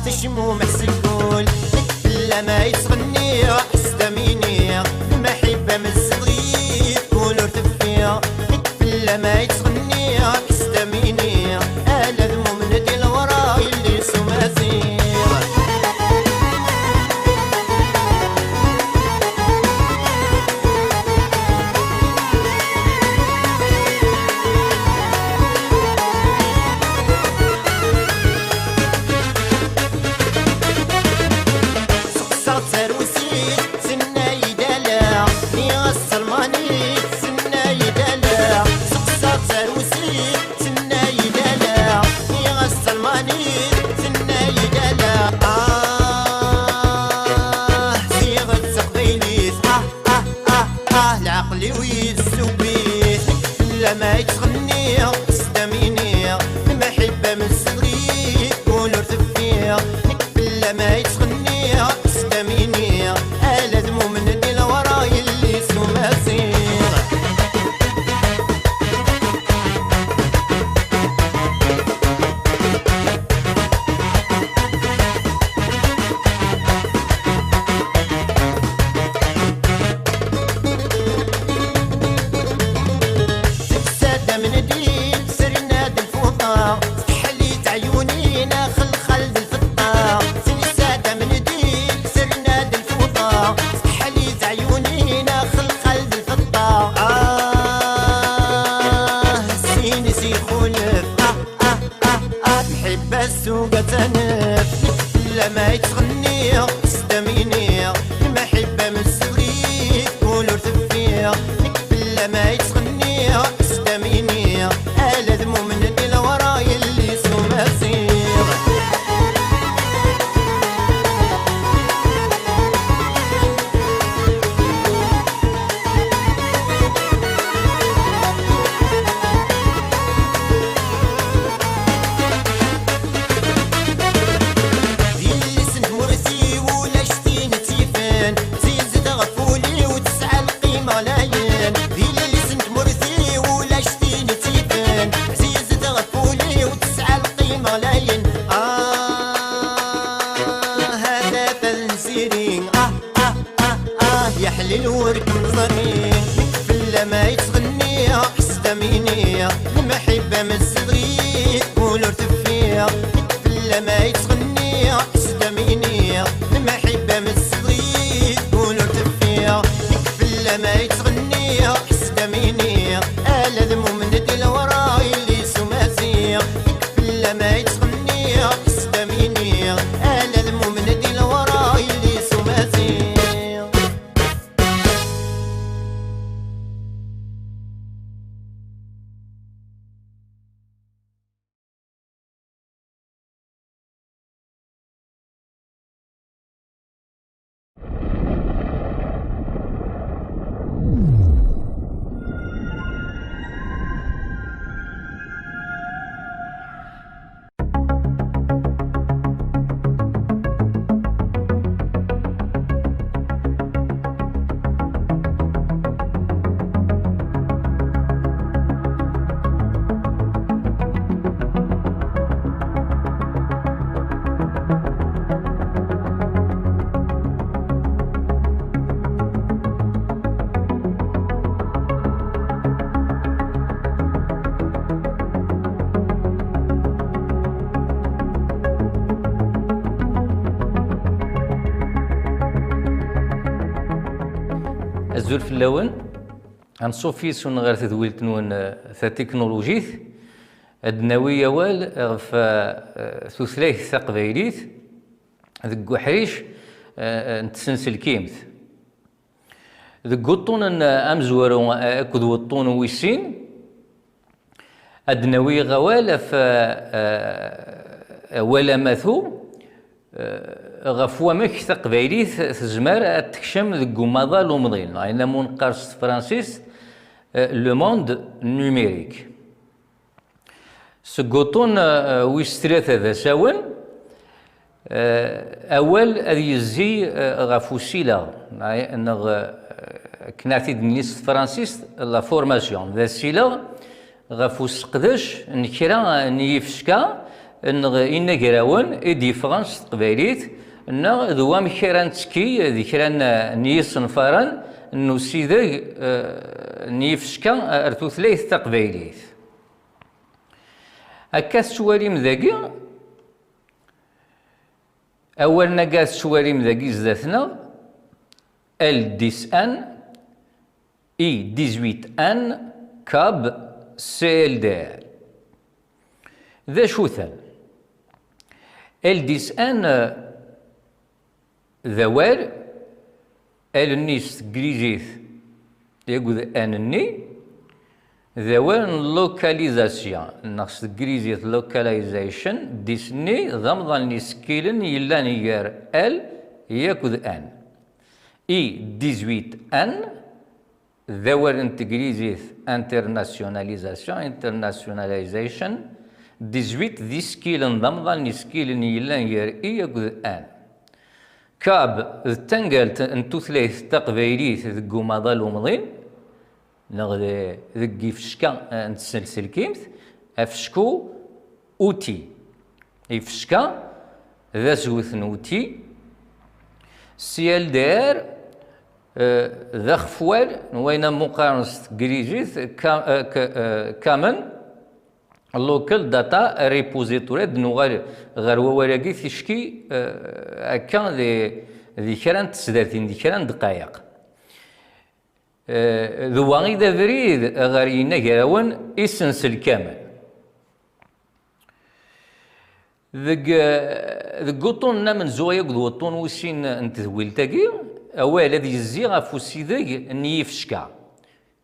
تشمو محسكول لا ما يتغني استميني المحبة من الصغير كل ارتفيا لا ما يتغني استميني الا ذموم ندي الورا اللي سماسي العقل ويتسوبيه لا ما يتغني استميني المحبة من الصغير كل ارتفيا لا ما يتغني استميني الا ذموم ندي الورا اللي سماسي السوق تنف لا ما يتغني استميني المحبة من الصغير كل ارتفيا لا ما يتغني استميني الا ذموم ندي الورا اللي سماسي يحلي الورد نظري لا ما يتغني استميني المحبة من الصغير كل ارتفيا لا ما يتغني استميني المحبة من الصغير كل ارتفيا لا ما يتغني استميني الا ذموم ندي الورا اللي سماسي لا ما يتغني استميني الا ذموم ندي الورا اللي سماسي الزول في اللون غنصوفي سون غير تدويلت نون ثا تكنولوجيت الدناوية وال غف ثلاث تقبايليت ذك وحريش نتسنسل كيمت ذك وطون امزورو اكد وطون ويسين الدناوية غوال ف ولا ماثو غف ومك تقبايليت تزمار تكشم ذك مضال ومضين عندنا منقرص فرانسيس لو موند نوميريك سقوطون ويستريث هذا ساون اول اذ يزي غف وسيله انغ كناتي دنيس فرانسيس لا فورماسيون ذا سيلا غف وسقدش نكرا نيفسكا إن جراون ديفرانس تقبايليت إن ذوام كيران تسكي ذي كيران نيس نفارن إنو سيدي نيفشكا أرتوثليث تقبايليت أكاس شوالي مذاقي أول نقاس شوالي مذاقي زداتنا ال 10 ان اي 18 ان كاب سي ال دي ار ذا شو ثان ال 10 ان ذوال النيس جريجيث يقول انني ذوال لوكاليزاسيون نقص جريجيث لوكاليزيشن ديسني ضمضان نسكيلن يلا نيار ال ياكد ان اي 18 ان ذوال انتجريزيث انترناسيوناليزاسيون 18 ذي سكيلن ضمضان نسكيلن يلا نيار اي ياكد ان كاب التنقل انتو ثلاث تقبايليث ذكو ماضال ومضين نغذي ذكي فشكا نتسلسل كيمث افشكو اوتي يفشكا ذا سوث نوتي سي ال دي ار ذا خفوال وين مقارنة جريجيث كامن اللوكال داتا ريبوزيتوري دنو غير وراكي تشكي هكا ذي كران تسداتين ذي كران دقايق ذو غيدا بريد غير ينقراون يسنسل كامل ذك وطوننا من زوايا قد وطون وسين انت ذويلتاكي اوال هذي الزيغة فوسيدي اني يفشكا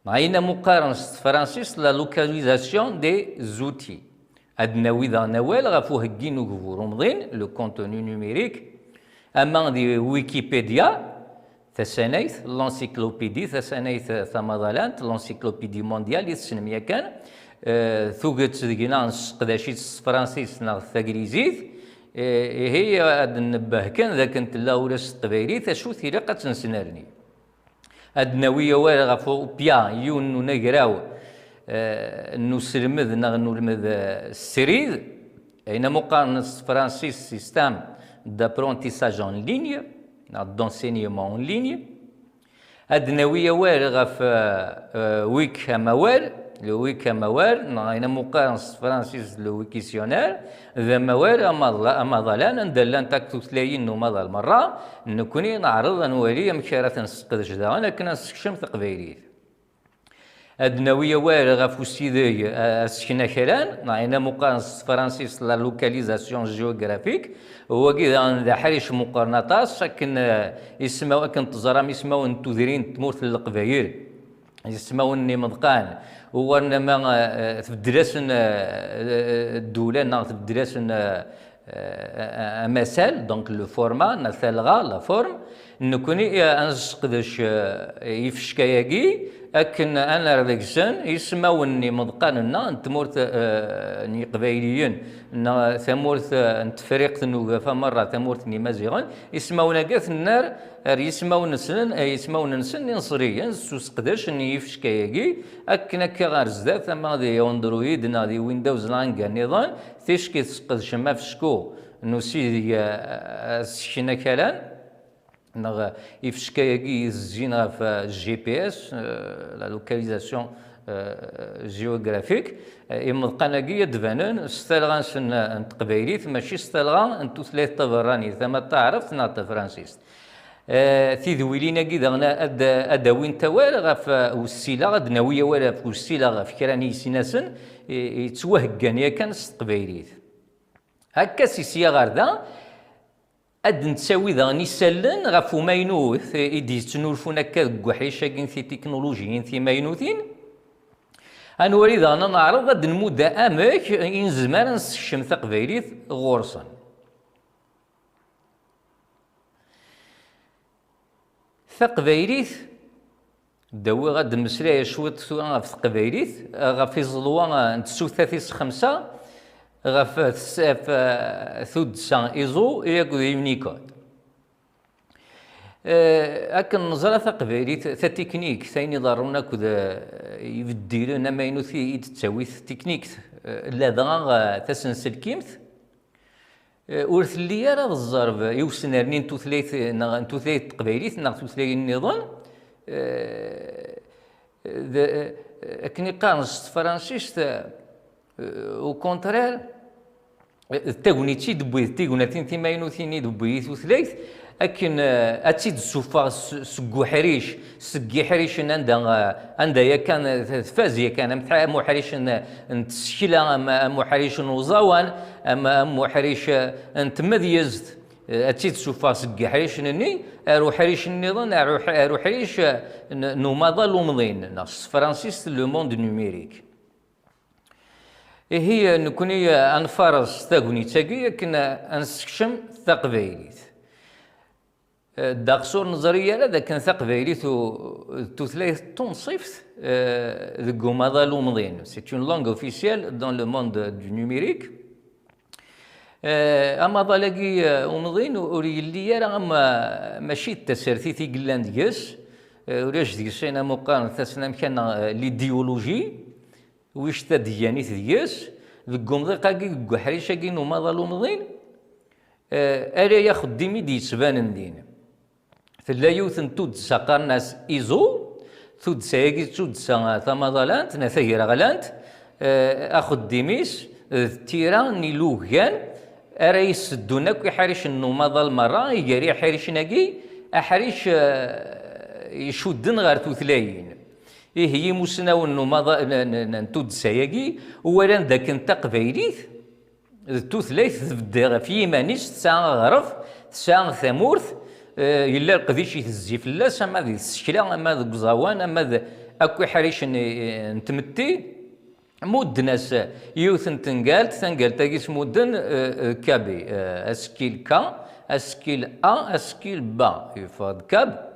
معينا مقارنة فرانسيس لا لوكاليزاسيون دي زوتي ادناوي ذا نوال غافو هكين وكفو رمضين لو كونتوني نوميريك اما دي ويكيبيديا ثسانيث لانسيكلوبيدي ثسانيث ثمضالانت لانسيكلوبيدي مونديال يتسنميا كان ثوقت دينا نسقداشيت فرانسيس ناغ ثاكريزيت هي هاد نبه كان ذاك انت لا ولا الطبيري تشو ثيرقة تنسنرني ادناويه ولا غفو بيا يونو نقراو انو سلمذ نغنو المذ السريد اين مقارنة فرانسيس سيستم دابرونتيساج اون ليني دونسينيومون اون ليني ادناويه ولا غف ويك موال لو ويكا موال اين مقارنة فرانسيس لو ويكيسيونير ذا موال اما ظلان ندلان تاكتو تلاين نو مضى المرة نكوني نعرض نولي مكارة نسقدش دا انا كنا نسكشم تقبيليت ادناويه وال غافو سيدي اسكنا كلان اين مقارنة فرانسيس لا لوكاليزاسيون جيوغرافيك هو كذا ذا حريش مقارنطاس كن يسماو كن تزرام يسماو انتو ذيرين تمورت القبايل يسماو اني مضقان هو انما في الدراسن الدوله ناغ في الدراسن مثال دونك لو فورما نثالغا لا فورم نكوني انسقدش يفشكاياكي اكن انا رذكسن يسماوني مضقاننا نتمورت ني قبايليين ثمورت نتفريق نوقفه مره ثمورت ني مازيغون يسماونا كاث النار يسماون نسن نصريا سوسقداش ني يفشكاياكي اكن هكا غير زدات ثما دي اندرويد نادي ويندوز لانكا نظام تيشكي تسقدش ما فشكو نو سيدي سكينا كلام نغ يفشكاياكي الزينة في الجي بي اس لا لوكاليزاسيون جيوغرافيك يمضقناكي دفانون ستالغان نتقبايليت ماشي ستالغان انتو ثلاث تبراني ثما تعرف ناط فرانسيس تيذويلينا كي دغنا اداوين توال غاف والسيلا غدناويه ولا في والسيلا غاف كراني سيناسن يتوهكان يا كان ستقبايليت هكا سيسيا غاردا اد نتساوي ذا نيسالن غاف ماينوث ايدي تنولفون هكا كوحيشه كين في تكنولوجيين في ماينوثين انوري ذا نعرض غاد نمود امك ينزمر نسكشم تقبايليت غورصن تقبايليت داوي غاد المسلايه شويه غاف تقبايليت غاف يزلوا نتسوثاثيس 5 غاف ثود سان ايزو ياكو يونيكود اكن نظرة تقبايليت تكنيك ثاني ضرونا كذا يبدلون ما ينوثي تساوي تكنيك لا ضغا تسنسل كيمث ور تلي راه الزرب يوسن رنين توثليت تقبايليت ناغ توثلي النظام كني قارنش فرانسيس او كونترير تاغونيتي دبويت تيغوناتين تيماينو ثيني دبويت وثليث اكن اتيد سوفا سكو حريش سكي حريش عندها يا كان فازيه كان متاع مو حريش نتسكيلا مو حريش نوزاوان اما مو حريش انت مديزت اتيد سوفا سكي حريش نني اروح حريش النظام اروح حريش نوماضا لومضين ناس فرانسيس لو موند نيميريك هي نكوني انفرس تاغوني تاكي كنا انسكشم تقبايليت داقصور نظريه لا كان تقبايليت توثلاث تنصيفت ذو ماضا لومضين سي اون لانغ اوفيسيال دون لو موند دو نيميريك اما ضلاقي ومضين وريلي راه ماشي تسرثي في قلان دياس ولاش ديس انا مقارنه تسنا كان ليديولوجي ويش تديانيت دياس ذو مضيقاكي ذو حريشاكي وماضا لومضين ارا ياخذ ديمي ديتبان دين تلا يوثن تودسا قرناس ايزو تودسا ياكي تودسا ثماضلانت نثير غلانت اخذ ديميس تيرا نيلوغان ارا يسدونك يحرش النوماضه المره يجري حريش ناكي احريش يشدن غير توثلاين هي مسنا النوماضه نتودسا ياكي ولا ذاك انت قبايليت توثلايث تبدا في يمانيس تسعة غرف تسعة ثمورث يلا القديش يتزي فلاس اما ذي السكلا اما ذي الزوان اما ذي اكو حريش نتمتي مود ناس يوثن تنقالت تاكيس مودن كابي اسكيل كا اسكيل اسكيل با يفاد كاب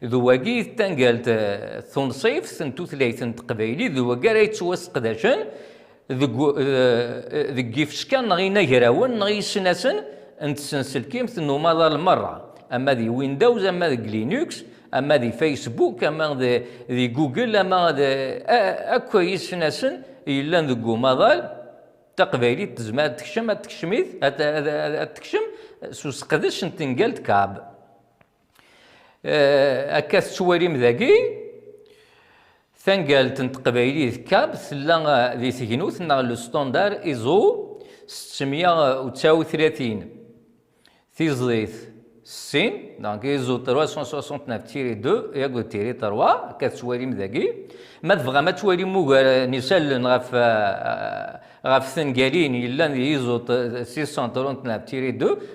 ذواقي تنقالت ثنصيف ثنتوثلايث تقبايلي ذواقا راه يتوسق داشن ذي كيفشكان نغي نجراون نغي سناسن نتسنسل كيمث النوماضه المره اما ذي ويندوز اما ذي لينكس اما ذي فيسبوك اما ذي جوجل اما ذي اكو يسناسن الا ذي كوماضال تقبايلي تزمات تكشم تكشميث تكشم سوس قدش تنقلت كاب اكاس تواريم ذاكي ثنقالت تقبايلي كاب ثلا ذي ثقنوث نا لو ستاندار ايزو 639 تيزليث سين دونك ايزو 369-2 ياكو تيري 3 كتواليم ذاكي ما تبغى ما توالي موغا نسال غاف ثنقالين الا ايزو 639-2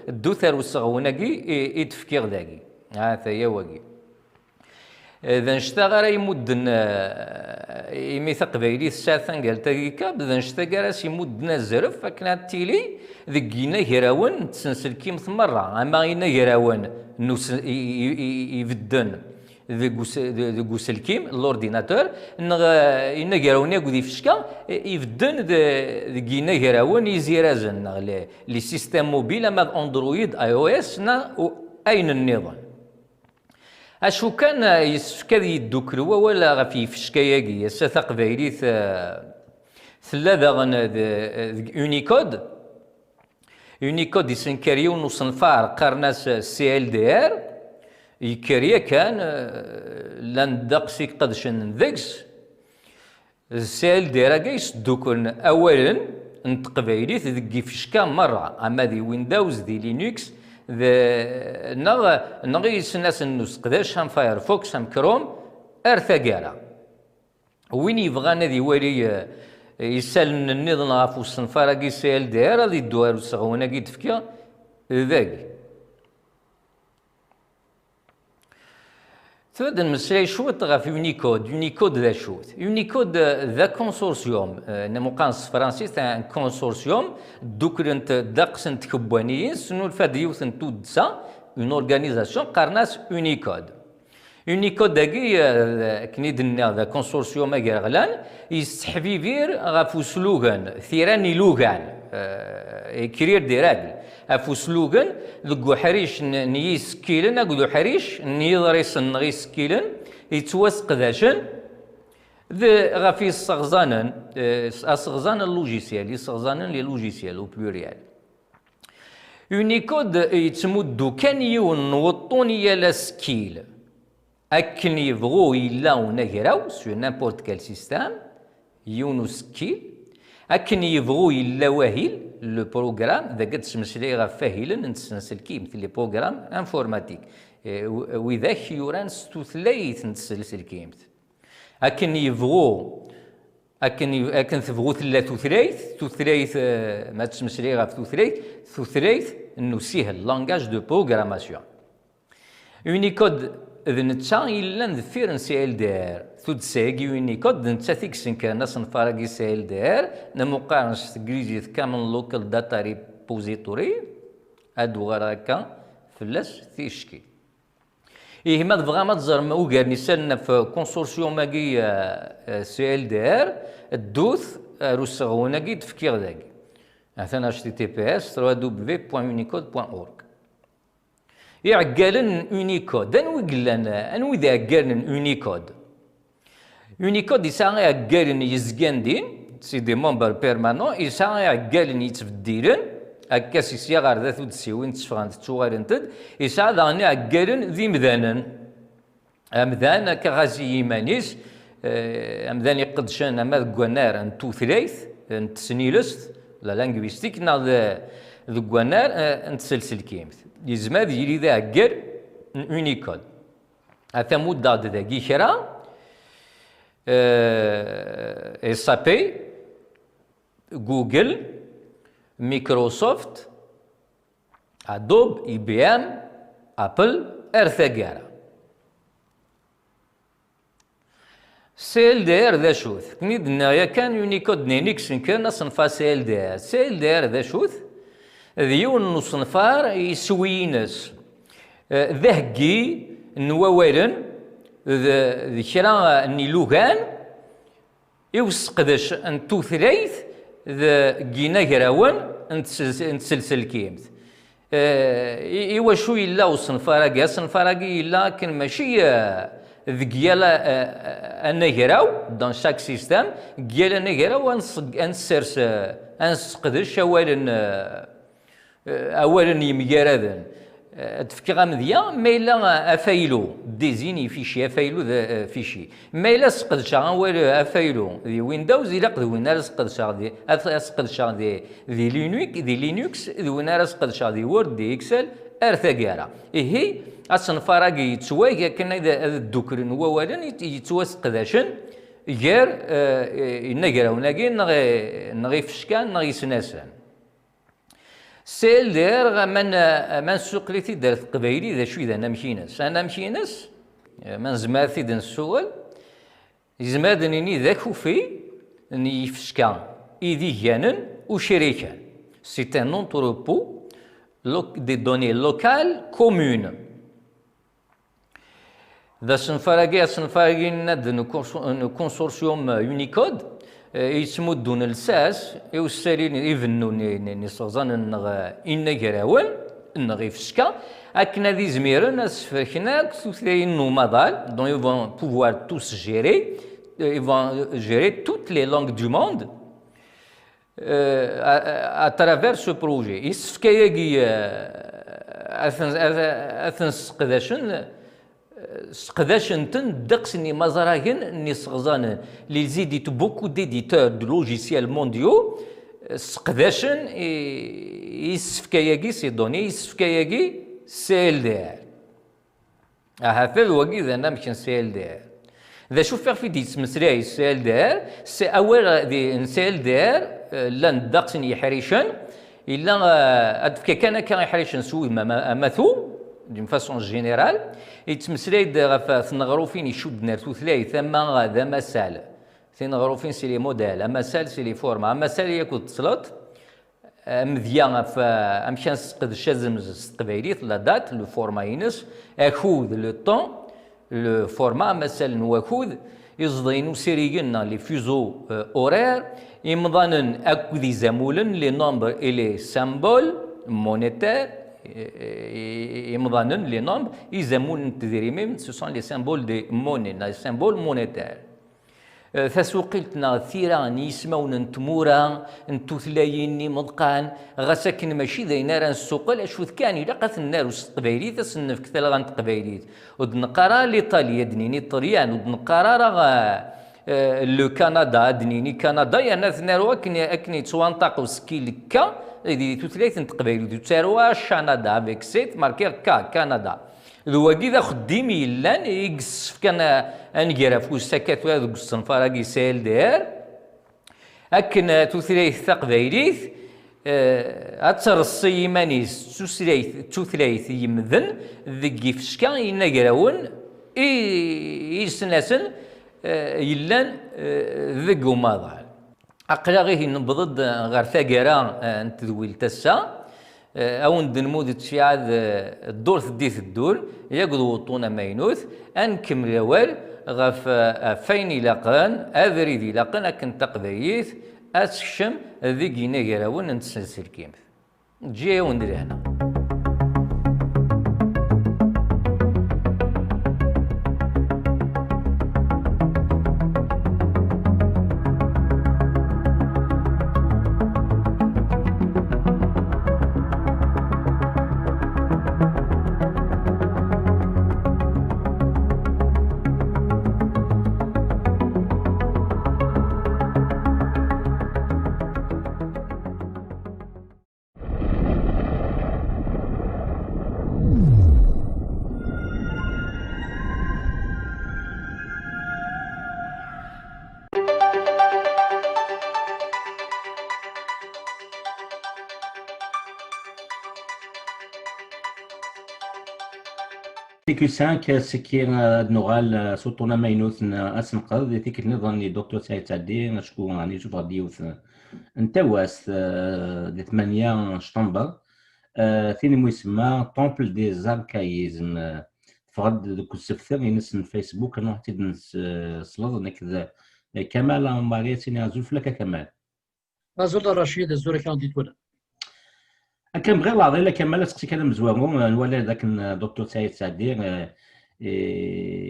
دو ثارو الصغوناكي يتفكير ذاكي هذا هي واكي إذا نشتغل يمدن يمي تقبايلي الساثن قال تاكيكا إذا نشتغل يمدن الزرف فكنا تيلي ذكينا هراون تسنسل كيم مرة أما غينا هراون يبدن ذو سلكيم الأورديناتور إن هراون ياكو ذي فشكا يبدن ذكينا هراون يزيرازن لي سيستم موبيل أما أندرويد اي او اس أين النظام اشو كان يسفكا يدوكلوا ولا غفي فشكاياكي يسا تقبايليت ثلاثة غن يونيكود يسنكريو نصنفار قرناس سي ال دي ار يكريا كان لان دقسي قدشن ذكس سي ال دي ار يسدوكن اولا نتقبايليت ذكي فشكا مرة اما ذي ويندوز ذي لينكس نغي سناس نسقداش هم فايرفوكس هم كروم ارثاقالا وين يبغى نادي والي يسال النظام غاف الصنفاره كي سي ال دي ار غادي الدوار الصغونه كي تفكا ذاك تبدا المسائل شوط غاف يونيكود ذا شوت يونيكود ذا كونسورسيوم نمقانس فرنسي ان كونسورسيوم دوكرنت داقسن تكبوانيين سنو الفاديوث تودسا اون اورغانيزاسيون قرناس يونيكود داكي كني دنا ذا كونسورسيوم غلان يستحبيبير غاف سلوغان ثيراني لوغان كرير ديراغل افو سلوغان ذو حريش نيس كيلن اكو حريش نيضريس نغيس كيلن يتوسق داشن ذا غافي الصغزانن الصغزان اللوجيسيال يصغزانن لي لوجيسيال او بلوريال يونيكود يتمدو كان يون وطون يلا سكيل أكن يبغو يلا ونقراو سو نامبورت كال سيستام يونو سكيل أكن يبغو يلا واهيل لو بروغرام ذا قد تمسلي غا فاهيلا نتسنسل كي مثل لي بروغرام انفورماتيك وذاك يوران ستوثلايث نتسلسل كيمت أكن يبغو أكن تبغو ثلاث توثلايث ما تسمسلي غا توثلايث انه سهل لانجاج دو بروغراماسيون يونيكود ذ نتا إلا نذفير سي ال دي ار تودساكي يونيكود نتا تيكسن كان نفرقي سي ال دي ار نمقارنش تكريجي كامل لوكال داتا ريبوزيتوري ادو غير هكا فلاش تيشكي إيه ما تبغى ما تزر ما وقال نسالنا في كونسورسيوم ماكي سي ال دي ار الدوث روسغوناكي تفكير ذاكي مثلا https www.unicode.org يعقالن يونيكود انو إذا عقالن يونيكود يسعى عقالن يزقان دين سي دي ممبر بيرمانون يسعى عقالن يتبديلن هكا سيسيا غير ذات ودسيوين تسفغان تتوغالن تد يسعى داني عقالن ذي مذانن امذان كغازي يمانيس امذان يقدشان اما ذكوانار انتو ثلاث انتسنيلست لا لانغويستيك نا ذكوانار انتسلسل كيمت يزماد يلي ذا عقل يونيكود هذا مدة ذاكي كرا SAP جوجل مايكروسوفت ادوب IBM ابل ارثاكارا سي ال دي ار ذا شوث كني دنايا كان يونيكود نينيكس كان صنفا سي ال دي ار ذا شوث ذيون نصنفار يسوينس ذهقي نواوالن ذي كرا نيلوغان يوسقدش انتو ثلاث ذا جينا جراون نتسلسل كيمت إيوا شو يلا وصنفاراكي صنفاراكي يلا كان ماشي ذكيالا أنا جراو دان شاك سيستم جيالا أنا جراو أنسرس أنسقدش أولا يمجاردن تفكير مذيا ما إلا أفايلو ديزيني فيشي أفايلو ذا فيشي ما إلا سقدشا ولا أفايلو ذي ويندوز إلا قد وين سقدشا ذي لينكس ذي وين سقدشا ذي وورد ذي إكسل أرثاكارا إيه أصنفاراكي يتسواي كان إذا الدكرن ووالن يتوسقداشن غير نقراوناكي نغي فشكان نغي سناسان سي ال دي ار من سوقليتي دارت قبايلي ذا شوي ذا انا مشينس من زمارتي دا نسول زمادنيني ذاك وفي ني فشكا ايدي جانن وشريكان سي ان انتربو دي دوني لوكال كومون ذا سنفراغي ند نو كونسورسيوم يونيكود يتمدون الساس يوسالين يفنو نصغزان إنا جراون نغي فسكا أكنا ذي زميرن أسفركنا ثلاثين نومادال دون ils vont pouvoir tous gérer ils vont gérer toutes les langues du monde à travers ce projet يسفكاياكي أثنس قداشن سقداشنتن دقسني مزراهن ني سغزان لي زيديت بوكو ديديتور دو لوجيسيال مونديو سقداشن يسفكاياكي سي دوني يسفكاياكي سي ال دي ار هذا وقي ذا نمشي سي ال دي ار ذا شوف في دي تمسراي سي ال دي ار سي اول دي سي ال دي ار لان دقسني يحريشن الا ادفكا كان يحريشن سوي ماثو دون فاسون جينيرال يتمسلايد غف ثنغروفين يشدنا ثلاث ثم ذا مسال ثنغروفين سي لي موديل مسال سي لي فورما مسال ياكل تصلت مذيا امشان سقد شازمز قبايليت لا دات لو فورما ينس اخوذ لو طون لو فورما مسال نواخوذ يزضينو سيريغنا لي فيزو اورير يمضانن اكو زامولن لي نومبر اي لي سامبول مونيتير يمضانن لي نومبر يزامون تدريميم سو سون لي سامبول دي موني لي سامبول مونيتير تسوقلتنا ثيرا نيسمون نتمورا نتوثلايني مضقان غساكن ماشي داينا راه نسوقل اشوث كان الا قاث الناروس التقبايليت تسنف كثر غان تقبايليت ودنقرا ليطاليا دنيني طريان ودنقرا راه لو كندا دنيني كندا يا ناس نارو اكني توانطاق وسكيل كا دي توثلايت تقبايليت تاروا شانادا افيك سيت ماركير كندا ذو كذا خديمي لان يقصف كان انقرا فوس سكات هذا الصنفار كي سيل دير اكن توثليث تقبايليث اترصي يمانيس توثليث يمذن ذكي فشكا ينقراون يسناسن يلان ذكو ماضع اقلا غيه نبضد غير ثاقرا نتذويل تسا او ندنمود تشيعاد الدور تديث الدور يقضوا وطونا ماينوث انكمل الاول غف فين يلاقان افريد يلاقان اكن تقبايث اسشم ذيك ينقراون نتسلسل كيمث جي وندري هنا Q5 سكين نغال صوتنا ماينوث اسنقض ذيك نظني دكتور سعيد سعدي نشكو راني نشوف غاديوث نتواس دي 8 شطنبر فيلم يسمى طومبل دي زاركايزم تفرد دوك السفتر ينس فيسبوك انا حتى نسلط نكذا كمال ماريتيني ازول فلك كمال ازول رشيد الزوري كان ديتولا كان بغير العضله الا كمال تسقسي كلام زوارو نولي داك دكتور سعيد سعدي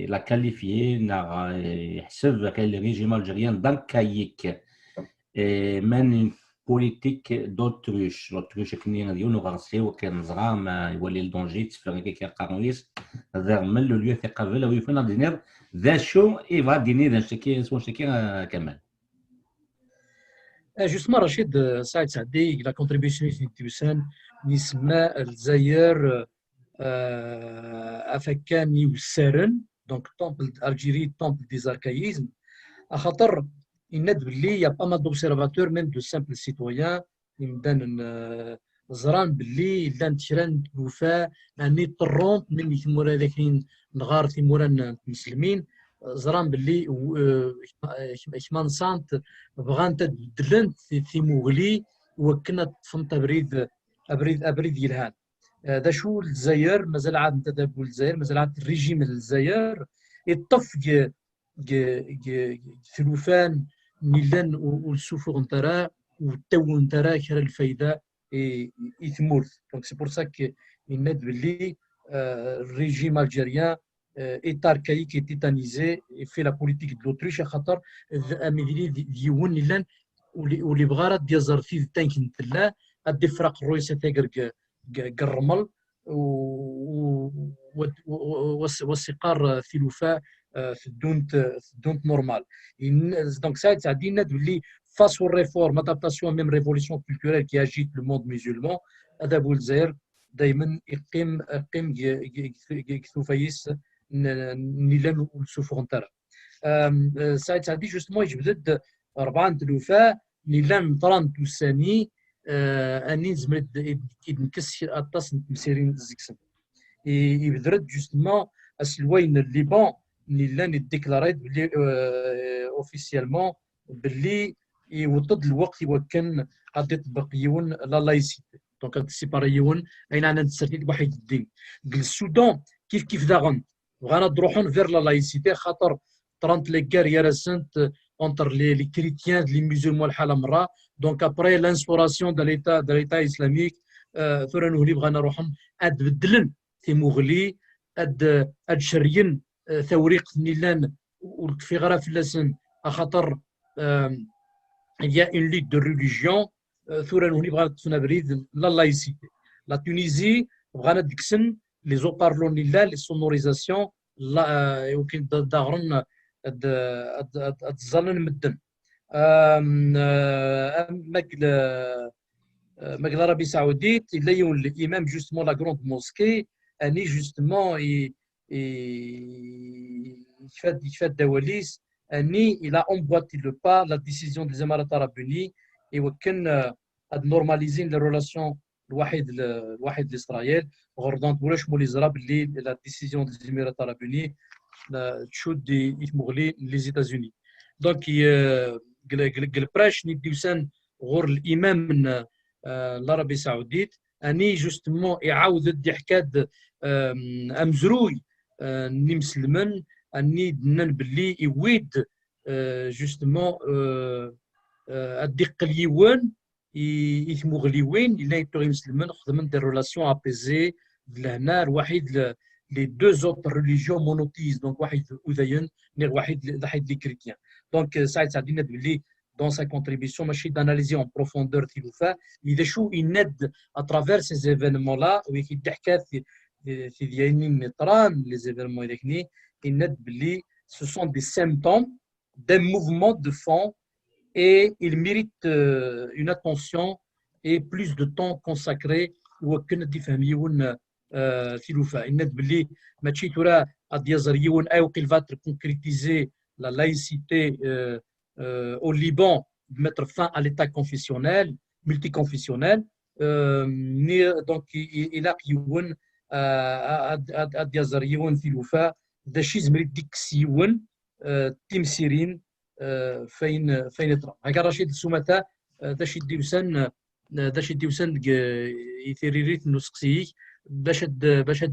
لا كاليفيي نا يحسب كاين لي ريجيم الجيريان دانكايك من بوليتيك دوتروش لوتروش كني ديالو غارسيو كان زرا ما يولي الدونجي تفرقي كيقارنيس هذا من لو ليو ثقافه لو يفنا دينير ذا شو ايفا ديني ذا شكي سوا شكي كمال جوستمون رشيد سعيد سعدي لا كونتريبيسيون في تيوسان يسمى الجزائر افكاني والسارن دونك طومبل الجيري طومبل دي زاركايزم خاطر يناد باللي يا با مال دوبسيرفاتور ميم دو سامبل سيتويان يمدان زران باللي لان تشران وفاء اني طرومب من يثمور هذاك نغار ثمورا المسلمين زران باللي كمان سانت بغان تدلن في مغلي وكنا فهمت ابريد يلهان هذا شو الجزائر مازال عاد انت تقول الجزائر مازال عاد الريجيم الجزائر يطف ثلوفان نيلان والسوفور نتاعها والتو نتاعها كرا الفايده يثمورث دونك سي بور سا كي يناد باللي الريجيم الجيريان est archaïque et tétanisé et fait la politique de l'Autriche à خاطر اميدي ديون لان ولي بغارات ديال زرفي تانك نتلا ادي فرق الرويسه تاقر قرمل والسقار في الوفاء في الدونت نورمال دونك ساعد ساعدين باللي فاس والريفورم ادابتاسيون ميم ريفوليسيون كولتوريل كي اجيت لو موند ميزولمون هذا بو الجزائر دائما يقيم كثوفايس نيلان والسوفور نتاعها ساعد سعدي جوستمون يجبد 4 الوفاء نيلان طران توساني اني زمرد ينكس اطاس مسيرين الزكسن يبدرد جوستمون اسلوين الليبان نيلان ديكلاريت بلي اوفيسيالمون باللي يوطد الوقت وكان غادي يطبق يون لا لايسيتي دونك غادي سيباريون اين انا نتسرتيت واحد الدين السودان كيف داغن بغانا نروحون فير لا لايسيتي خاطر 30 لي كار يا راسنت اونتر لي كريتيان لي مسلمون الحاله مره دونك ابري لانستوراسيون دو ليتا اسلاميك ثورا نولي بغانا نروحون ادبدلن في مغلي اد شريين ثوريق نيلان وفي غرا فلاسن خاطر il y a une lutte de religion ثورة هوني بغات تنبريد لا laïcité. La Tunisie بغانا ديكسن لي زو بارلون لله لي سونوريزاسيون يمكن داغرن تظلن مدن مك العربية السعودية إلا يون الإمام جوستمون لا غروند موسكي أني جوستمون يفاد دواليس أني إلا أمبواتي لو با لا ديسيزيون دي زمارات العرب أوني يوكن نورماليزين لي ريلاسيون الواحد لإسرائيل غردان ولاش مولي زراب اللي لا ديسيزيون دي زمارات العرب أوني تشود يتمغلي لي زيتازوني دونك البراش نديوسان غور الإمام من العربية السعودية أني جوستمون يعاود دي حكاد أمزروي ني مسلمن أني دنان باللي يويد جوستمون الدق اليوان يتمغليوين إلا يتوغي مسلمن خدمن دي ريلاسيون أبيزي لهنا الواحد les deux autres religions monothéistes, donc واحد أذين غير واحد لي كريتيان. Donc سعيد سعدينا باللي dans sa contribution ماشي d'analyser en profondeur تيلوفا إذا شو يند à travers ces événements là ويكي تحكى في ديالين نطران les événements هذاكني يند باللي ce sont des symptômes d'un mouvement de fond et il mérite une attention et plus de temps consacré وكنا تفهميون تيلوفا يند باللي ماشي ترى الديازريون او قلفات concrétiser la laïcité au Liban, de mettre fin à l'état confessionnel, multiconfessionnel. Donc, il a يون الديازريون تيلوفا دا شي زمريت ديك سيون تيمسيرين فين طرا هكا رشيد السمتا دا شي ديوسان يثيريريت نسقسيك باش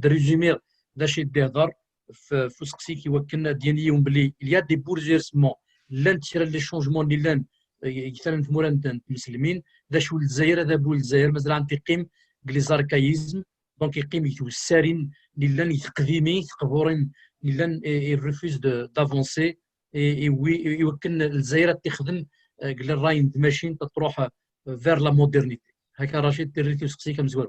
ريزومير دا شي ديهضر في سقسيك يوكلنا دياليهم بلي il y a des bouleversements لان تشرى لي شونجمون اللي لان مثلا في موران المسلمين دا شو الجزائر هذا بول الجزائر مثلا عم تقيم غليزاركايزم دونك يقيم يتوسارين اللي لان يتقديمين يتقبورين اللي لان يرفوز دافونسي يوكل الجزائر تخدم قال الراين ماشين تروح فير لا مودرنيتي هكا رشيد تريتي سقسيك مزوال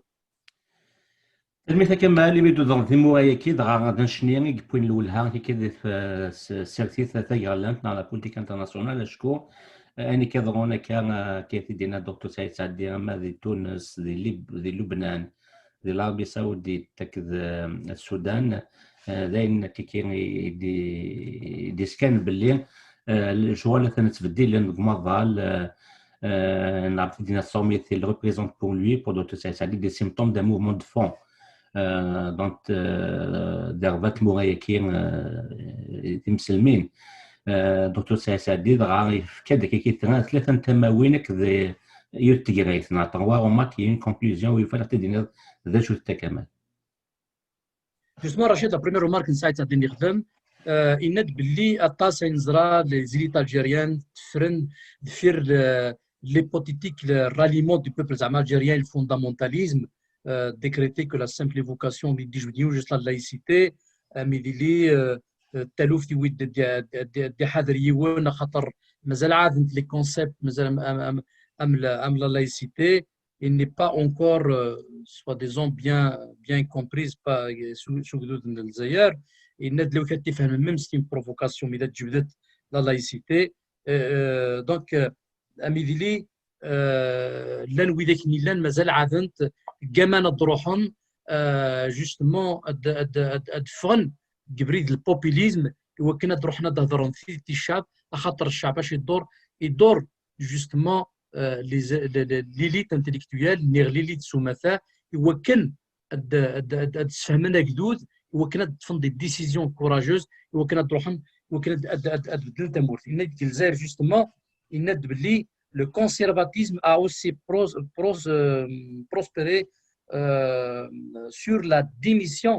المثل كما اللي ميدو دون ثمورايا كيد غا نشنياني بوين الاولها كي في سيرتي ثلاثه غالانت نا لا بوليتيك انترناسيونال شكو اني كيضرونا كان كيف دينا الدكتور سعيد سعدي اما دي تونس دي لبنان دي العربيه السعوديه تاك السودان داين كاين دي سكان باللي الجوال تنتبدل لان مضال نعرف دينا الصوميت اللي ريبريزونت بور لوي بور دكتور سعيد سعدي دي سيمبتوم دان موفمون دو فون دونك دربات مورايا كاين مسلمين دكتور سعيد سعدي غا كذا كي ثلاثه تماوينك يتجريت نعطوا وما كاين كونكلوزيون ويفرق تدينا ذا شو التكامل جوستمون رشيد لا بريمير رومارك نسايت سعدي نخدم يند باللي اطاس نزرا لي زيليت الجيريان تفرن دفير لي بوليتيك راليمون دو بوبل زعما الجيريان الفوندامونتاليزم décréter que la simple évocation de juste la laïcité mais اللي التلوف دي حذر يوان خاطر مازال عاد لي كونسيبت مازال ام لا laïcité il n'est pas encore soi-disant bien comprise pas sous حدود الجزائر الناس لو كانت تفهم ميم سي بروفوكاسيون اذا تجبدت لا laïcité دونك اميدلي لان ويداك لان مازال عادنت كمان الدروحهم جوستمون ادفغن قبريد البوبوليزم وكنا دروحنا تهضرون في الشعب خاطر الشعب باش يدور جوستمون ليليت انتليكتويال نيغ ليليت سوماثا وكن تفهمنا جدود وكنا تفند دي ديسيزيون كوراجوز وكنا دروحهم وكنا تبدل تمورت النادي الجزائر جوستمون يند باللي le conservatisme a aussi prospéré sur la démission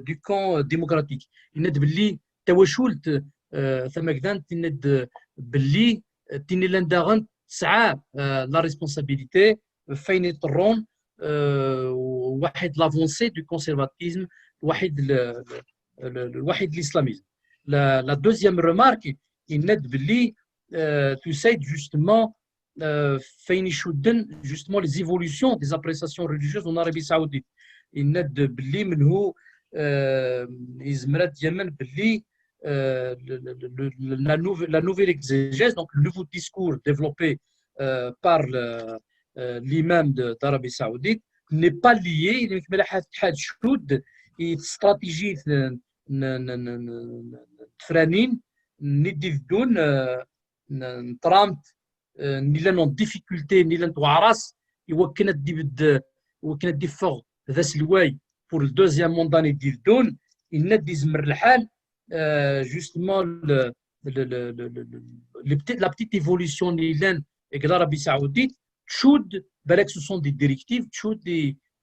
du camp démocratique. Il n'est باللي توشولت ثم كذا تند باللي تني لندغن تسعى لا ريسبونسابيلتي فين يطرون واحد لافونسي دو كونسيرفاتيزم واحد الاسلاميزم. La deuxième remarque يناد باللي تساعد justement فين يشدن justement les évolutions des appréciations religieuses en Arabie Saoudite. يناد باللي من هو يزمرات يمن باللي la nouvelle exégèse, donc le nouveau discours développé par l'imam d'Arabie Saoudite n'est pas lié à une stratégie تفرانين ندي بدون ترامب نيلان en difficulté نيلان توعرس يوكنا دي فوق ذا سلواي pour le deuxième mandat ندي بدون ينادي زمر الحال justement la petite évolution نيلان l'Arabie Saoudite تشود بالك ce sont des directives تشود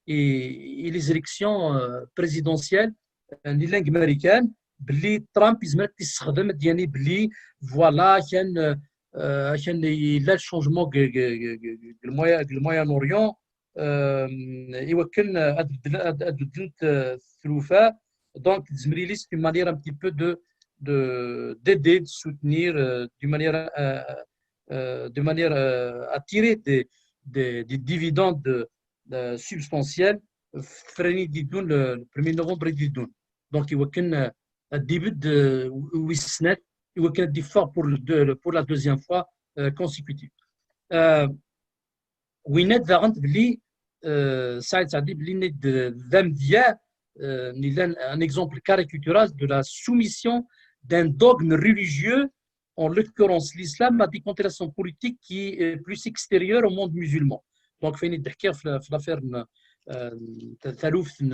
et les élections présidentielles نيلان américaines باللي ترامب يزمر تستخدم ديالي باللي فوالا كان لا شونجمون المويان اوريون يوكل ادلت ثلوفا دونك زمري لي سي مانيير ان بتي بو d'aider de soutenir de manière à tirer des dividendes substantiels فراني ديدون le 1er novembre ديدون دونك يوكل الديبut de 8 سنوات يوكل دي فور pour la deuxième fois consécutive. وينات ذاغنت بلي سعيد سعدي بلي ند ذم ديا un exemple caricatural de la soumission d'un dogme religieux, en l'occurrence l'islam, à des considérations politiques qui est plus extérieure au monde musulman. Donc فين نحكي في l'affaire ثالوث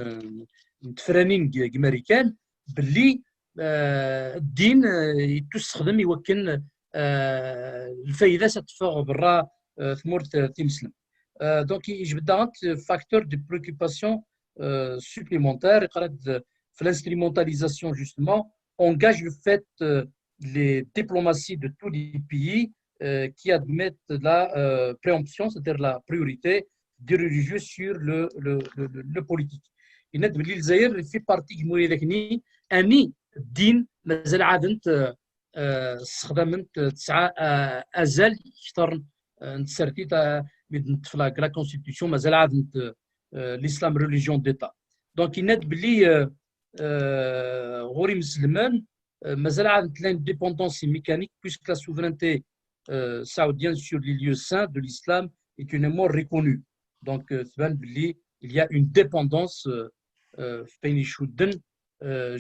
تفرانين امريكان باللي الدين تستخدم يوكل الفائده ستفوق برا ثمور تمسلم. دونك يجبد فاكتور دو بريوكيباسيون supplémentaire في l'instrumentalisation justement engage le fait les diplomaties de tous les pays qui admettent la préemption, c'est-à-dire la priorité des religieux sur le politique. Il net باللي الجزائر في بارتي جمهوريه ذاكني اني الدين مازال عاد استخدمت تسعه ازال اكثر نتسرتي في لا كونستيتيسيون مازال عاد l'islam religion d'État. Donc il net باللي غوري مسلمان مازال عاد l'indépendance mécanique puisque la souveraineté saoudienne sur les lieux saints de l'islam est une mort reconnue. Donc il y a une dépendance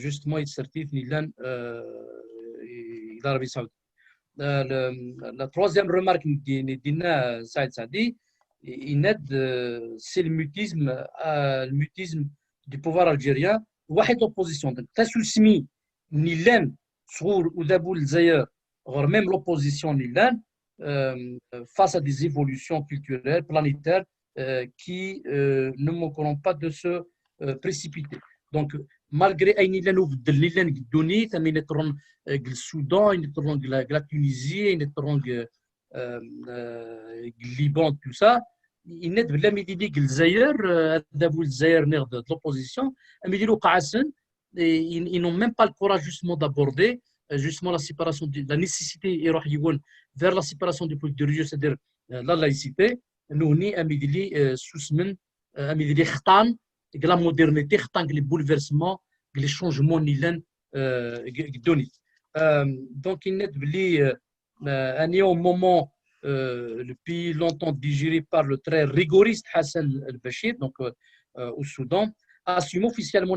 justement l'Arabie Saoudite. La troisième remarque d'Ina Saïd Sadi, c'est le mutisme du pouvoir algérien. واحد opposition تسلسمي نيلان صغور ودابو الجزائر غير même l'opposition نيلان face à des évolutions culturelles planétaires qui ne manqueront pas de se précipiter. Donc malgré أي نيلان وبدل نيلان قدوني ثمين يطرون السودان يطرون la Tunisie يطرون Liban tout ça il net بلا ميديك الجزائر دابو الجزائر نغد l'opposition ميديرو قعسن ils n'ont même pas le courage justement d'aborder justement la séparation la nécessité يروح يقول vers la séparation des politiques religieuses c'est-à-dire la laïcité nous ni amidili sousmen amidili خطان la modernité خطان les bouleversements les changements nilan قدوني donc il net بلي اني au moment le pays longtemps digéré par le très rigoriste Hassan al-Bashir donc au Soudan assume officiellement